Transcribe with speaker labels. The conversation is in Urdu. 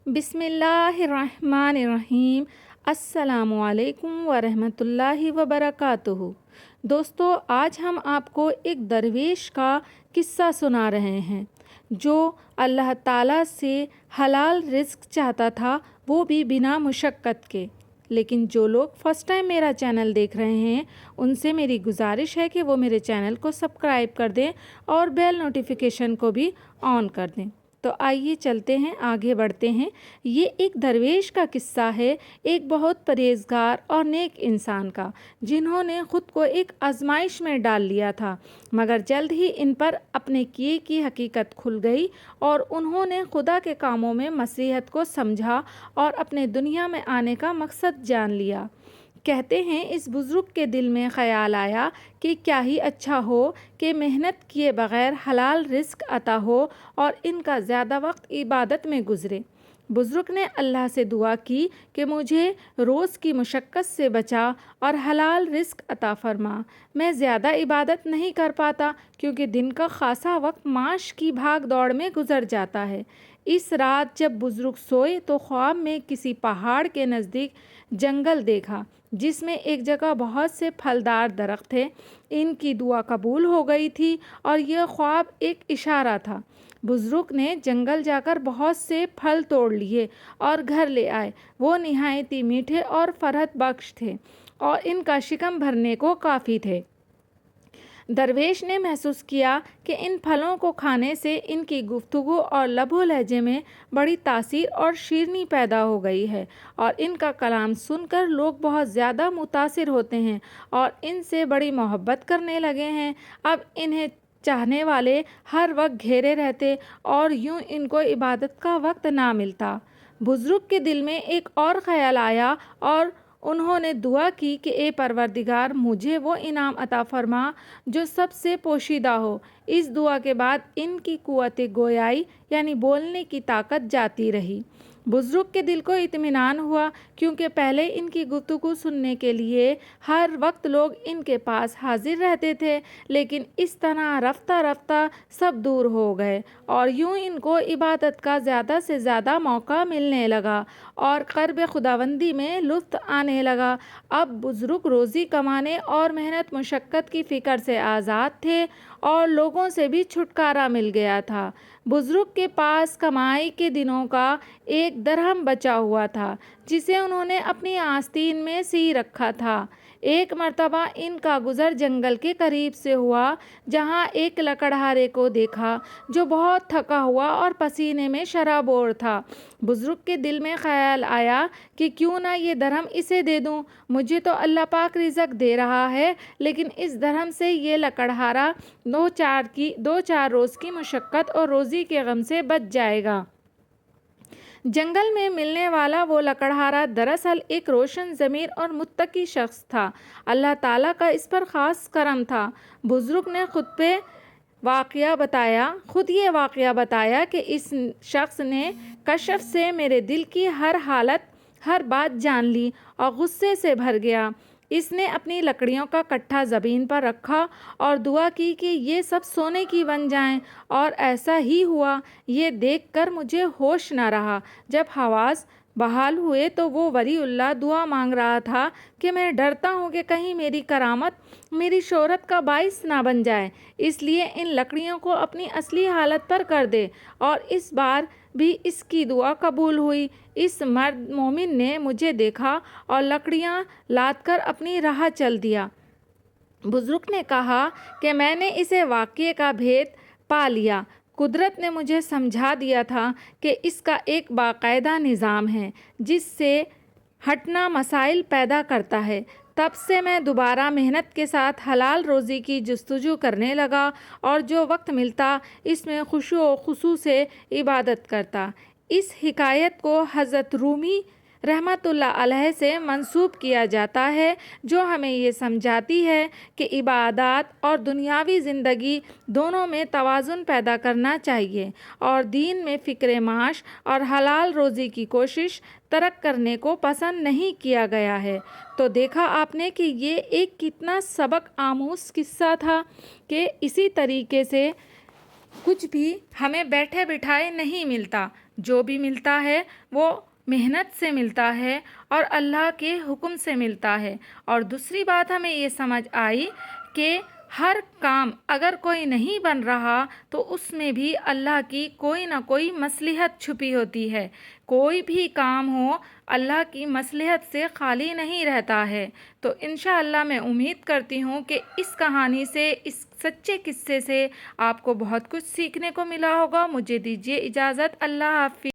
Speaker 1: بسم اللہ الرحمن الرحیم۔ السلام علیکم ورحمۃ اللہ وبرکاتہ۔ دوستو، آج ہم آپ کو ایک درویش کا قصہ سنا رہے ہیں جو اللہ تعالیٰ سے حلال رزق چاہتا تھا، وہ بھی بنا مشقت کے۔ لیکن جو لوگ فرسٹ ٹائم میرا چینل دیکھ رہے ہیں ان سے میری گزارش ہے کہ وہ میرے چینل کو سبسکرائب کر دیں اور بیل نوٹیفیکیشن کو بھی آن کر دیں۔ تو آئیے چلتے ہیں، آگے بڑھتے ہیں۔ یہ ایک درویش کا قصہ ہے، ایک بہت پرہیزگار اور نیک انسان کا، جنہوں نے خود کو ایک آزمائش میں ڈال لیا تھا، مگر جلد ہی ان پر اپنے کیے کی حقیقت کھل گئی اور انہوں نے خدا کے کاموں میں مصلحت کو سمجھا اور اپنے دنیا میں آنے کا مقصد جان لیا۔ کہتے ہیں اس بزرگ کے دل میں خیال آیا کہ کیا ہی اچھا ہو کہ محنت کیے بغیر حلال رزق عطا ہو اور ان کا زیادہ وقت عبادت میں گزرے۔ بزرگ نے اللہ سے دعا کی کہ مجھے روز کی مشقت سے بچا اور حلال رزق عطا فرما۔ میں زیادہ عبادت نہیں کر پاتا کیونکہ دن کا خاصا وقت معاش کی بھاگ دوڑ میں گزر جاتا ہے۔ اس رات جب بزرگ سوئے تو خواب میں کسی پہاڑ کے نزدیک جنگل دیکھا جس میں ایک جگہ بہت سے پھلدار درخت تھے۔ ان کی دعا قبول ہو گئی تھی اور یہ خواب ایک اشارہ تھا۔ بزرگ نے جنگل جا کر بہت سے پھل توڑ لیے اور گھر لے آئے۔ وہ نہایت ہی میٹھے اور فرحت بخش تھے اور ان کا شکم بھرنے کو کافی تھے۔ درویش نے محسوس کیا کہ ان پھلوں کو کھانے سے ان کی گفتگو اور لب و لہجے میں بڑی تاثیر اور شیرینی پیدا ہو گئی ہے اور ان کا کلام سن کر لوگ بہت زیادہ متاثر ہوتے ہیں اور ان سے بڑی محبت کرنے لگے ہیں۔ اب انہیں چاہنے والے ہر وقت گھیرے رہتے اور یوں ان کو عبادت کا وقت نہ ملتا۔ بزرگ کے دل میں ایک اور خیال آیا اور انہوں نے دعا کی کہ اے پروردگار، مجھے وہ انعام عطا فرما جو سب سے پوشیدہ ہو۔ اس دعا کے بعد ان کی قوت گویائی یعنی بولنے کی طاقت جاتی رہی۔ بزرگ کے دل کو اطمینان ہوا کیونکہ پہلے ان کی گفتگو سننے کے لیے ہر وقت لوگ ان کے پاس حاضر رہتے تھے، لیکن اس طرح رفتہ رفتہ سب دور ہو گئے اور یوں ان کو عبادت کا زیادہ سے زیادہ موقع ملنے لگا اور قرب خداوندی میں لطف آنے لگا۔ اب بزرگ روزی کمانے اور محنت مشقت کی فکر سے آزاد تھے اور لوگوں سے بھی چھٹکارا مل گیا تھا۔ بزرگ کے پاس کمائی کے دنوں کا ایک درہم بچا ہوا تھا جسے انہوں نے اپنی آستین میں سی رکھا تھا۔ ایک مرتبہ ان کا گزر جنگل کے قریب سے ہوا جہاں ایک لکڑہارے کو دیکھا جو بہت تھکا ہوا اور پسینے میں شرابور تھا۔ بزرگ کے دل میں خیال آیا کہ کیوں نہ یہ درہم اسے دے دوں، مجھے تو اللہ پاک رزق دے رہا ہے، لیکن اس درہم سے یہ لکڑہارا دو چار روز کی مشقت اور روزی کے غم سے بچ جائے گا۔ جنگل میں ملنے والا وہ لکڑہارا دراصل ایک روشن ضمیر اور متقی شخص تھا۔ اللہ تعالیٰ کا اس پر خاص کرم تھا۔ بزرگ نے خود یہ واقعہ بتایا کہ اس شخص نے کشف سے میرے دل کی ہر حالت، ہر بات جان لی اور غصے سے بھر گیا۔ اس نے اپنی لکڑیوں کا کٹھا زمین پر رکھا اور دعا کی کہ یہ سب سونے کی بن جائیں، اور ایسا ہی ہوا۔ یہ دیکھ کر مجھے ہوش نہ رہا۔ جب حواس بحال ہوئے تو وہ ولی اللہ دعا مانگ رہا تھا کہ میں ڈرتا ہوں کہ کہیں میری کرامت میری شہرت کا باعث نہ بن جائے، اس لیے ان لکڑیوں کو اپنی اصلی حالت پر کر دے۔ اور اس بار بھی اس کی دعا قبول ہوئی۔ اس مرد مومن نے مجھے دیکھا اور لکڑیاں لاد کر اپنی راہ چل دیا۔ بزرگ نے کہا کہ میں نے اسے واقعے کا بھید پا لیا۔ قدرت نے مجھے سمجھا دیا تھا کہ اس کا ایک باقاعدہ نظام ہے جس سے ہٹنا مسائل پیدا کرتا ہے۔ تب سے میں دوبارہ محنت کے ساتھ حلال روزی کی جستجو کرنے لگا اور جو وقت ملتا اس میں خشوع و خضوع سے عبادت کرتا۔ اس حکایت کو حضرت رومی رحمۃ اللہ علیہ سے منسوب کیا جاتا ہے جو ہمیں یہ سمجھاتی ہے کہ عبادات اور دنیاوی زندگی دونوں میں توازن پیدا کرنا چاہیے اور دین میں فکر معاش اور حلال روزی کی کوشش ترک کرنے کو پسند نہیں کیا گیا ہے۔ تو دیکھا آپ نے کہ یہ ایک کتنا سبق آموز قصہ تھا کہ اسی طریقے سے کچھ بھی ہمیں بیٹھے بٹھائے نہیں ملتا۔ جو بھی ملتا ہے وہ محنت سے ملتا ہے اور اللہ کے حکم سے ملتا ہے۔ اور دوسری بات ہمیں یہ سمجھ آئی کہ ہر کام اگر کوئی نہیں بن رہا تو اس میں بھی اللہ کی کوئی نہ کوئی مصلحت چھپی ہوتی ہے۔ کوئی بھی کام ہو اللہ کی مصلحت سے خالی نہیں رہتا ہے۔ تو انشاءاللہ میں امید کرتی ہوں کہ اس کہانی سے، اس سچے قصے سے آپ کو بہت کچھ سیکھنے کو ملا ہوگا۔ مجھے دیجیے اجازت، اللہ حافظ۔